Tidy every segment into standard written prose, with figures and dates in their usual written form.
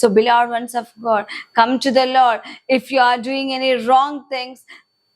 So, beloved ones of God, come to the Lord. If you are doing any wrong things,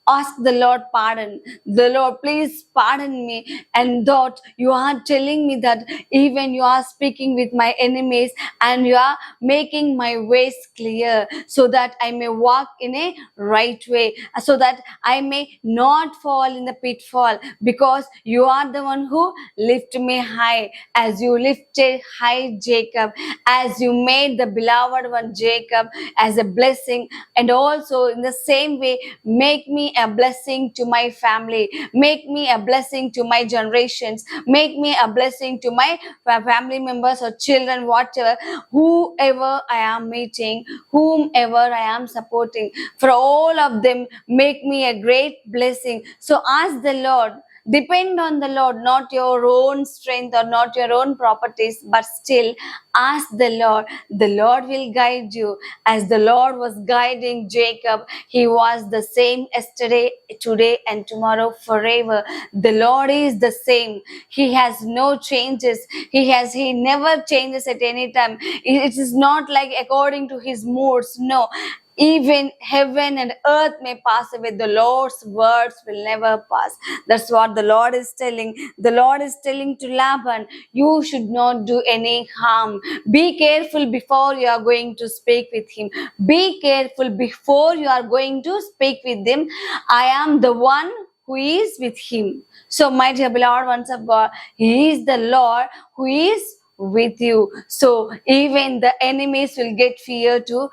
ask the Lord pardon. The Lord, please pardon me. And that you are telling me that even you are speaking with my enemies and you are making my ways clear, so that I may walk in a right way, so that I may not fall in the pitfall, because you are the one who lift me high, as you lifted high Jacob, as you made the beloved one Jacob as a blessing. And also in the same way, make me a blessing to my family, make me a blessing to my generations, make me a blessing to my family members or children, whatever, whoever I am meeting, whomever I am supporting. For all of them, make me a great blessing. So ask the Lord. Depend on the Lord, not your own strength or not your own properties, but still ask the Lord. The Lord will guide you. As the Lord was guiding Jacob, he was the same yesterday, today, and tomorrow, forever. The Lord is the same. He has no changes. He never changes at any time. It is not like according to his moods. No. Even heaven and earth may pass away, the Lord's words will never pass. That's what the Lord is telling. The Lord is telling to Laban, you should not do any harm. Be careful before you are going to speak with him. Be careful before you are going to speak with him. I am the one who is with him. So, my dear beloved ones of God, he is the Lord who is with you. So, even the enemies will get fear to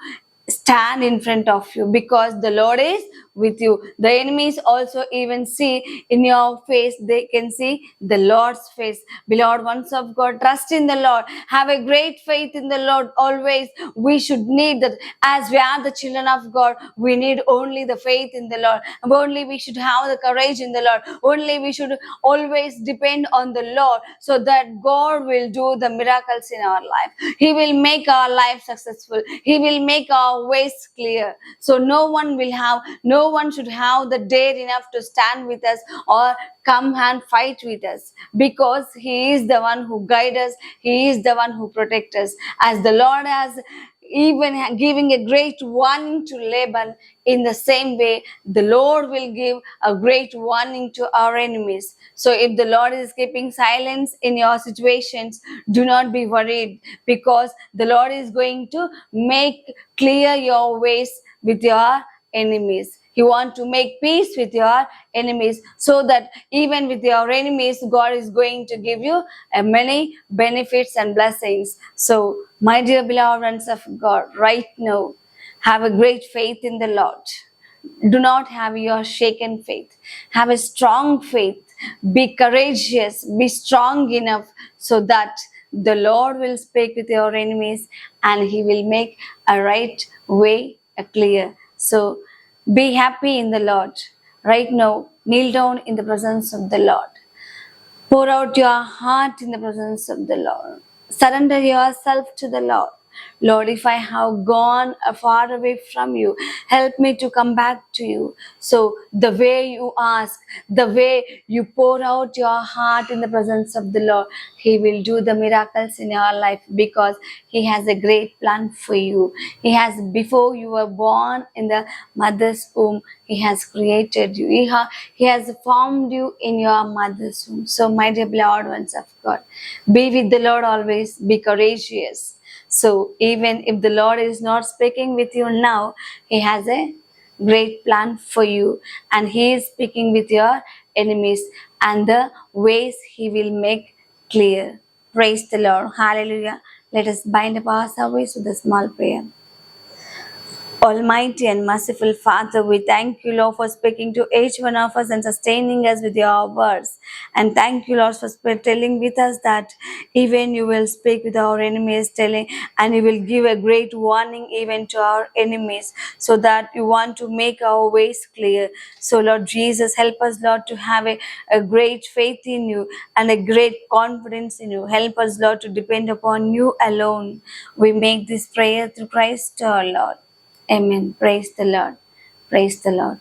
stand in front of you, because the Lord is with you. The enemies also even see in your face, they can see the Lord's face. Beloved ones of God, trust in the Lord. Have a great faith in the Lord always. We should need that. As we are the children of God, we need only the faith in the Lord. Only we should have the courage in the Lord. Only we should always depend on the Lord, so that God will do the miracles in our life. He will make our life successful. He will make our ways clear. So no one should have the dare enough to stand with us or come and fight with us, because he is the one who guides us. He is the one who protects us. As the Lord has even giving a great warning to Laban, in the same way the Lord will give a great warning to our enemies. So if the Lord is keeping silence in your situations, do not be worried, because the Lord is going to make clear your ways with your enemies. He wants to make peace with your enemies, so that even with your enemies, God is going to give you many benefits and blessings. So, my dear beloved ones of God, right now, have a great faith in the Lord. Do not have your shaken faith. Have a strong faith. Be courageous. Be strong enough, so that the Lord will speak with your enemies and he will make a right way clear. So be happy in the Lord. Right now, kneel down in the presence of the Lord. Pour out your heart in the presence of the Lord. Surrender yourself to the Lord. Lord, if I have gone far away from you, help me to come back to you. So the way you ask, the way you pour out your heart in the presence of the Lord, he will do the miracles in your life, because he has a great plan for you. He has, before you were born in the mother's womb, he has created you. He has formed you in your mother's womb. So my dear beloved ones of God, be with the Lord always. Be courageous. So even if the Lord is not speaking with you now, he has a great plan for you, and he is speaking with your enemies, and the ways he will make clear. Praise the Lord. Hallelujah. Let us bind up our service with a small prayer. Almighty and merciful Father, we thank you, Lord, for speaking to each one of us and sustaining us with your words. And thank you, Lord, for telling with us that even you will speak with our enemies, telling, and you will give a great warning even to our enemies, so that you want to make our ways clear. So, Lord Jesus, help us, Lord, to have a great faith in you and a great confidence in you. Help us, Lord, to depend upon you alone. We make this prayer through Christ our Lord. Amen. Praise the Lord. Praise the Lord.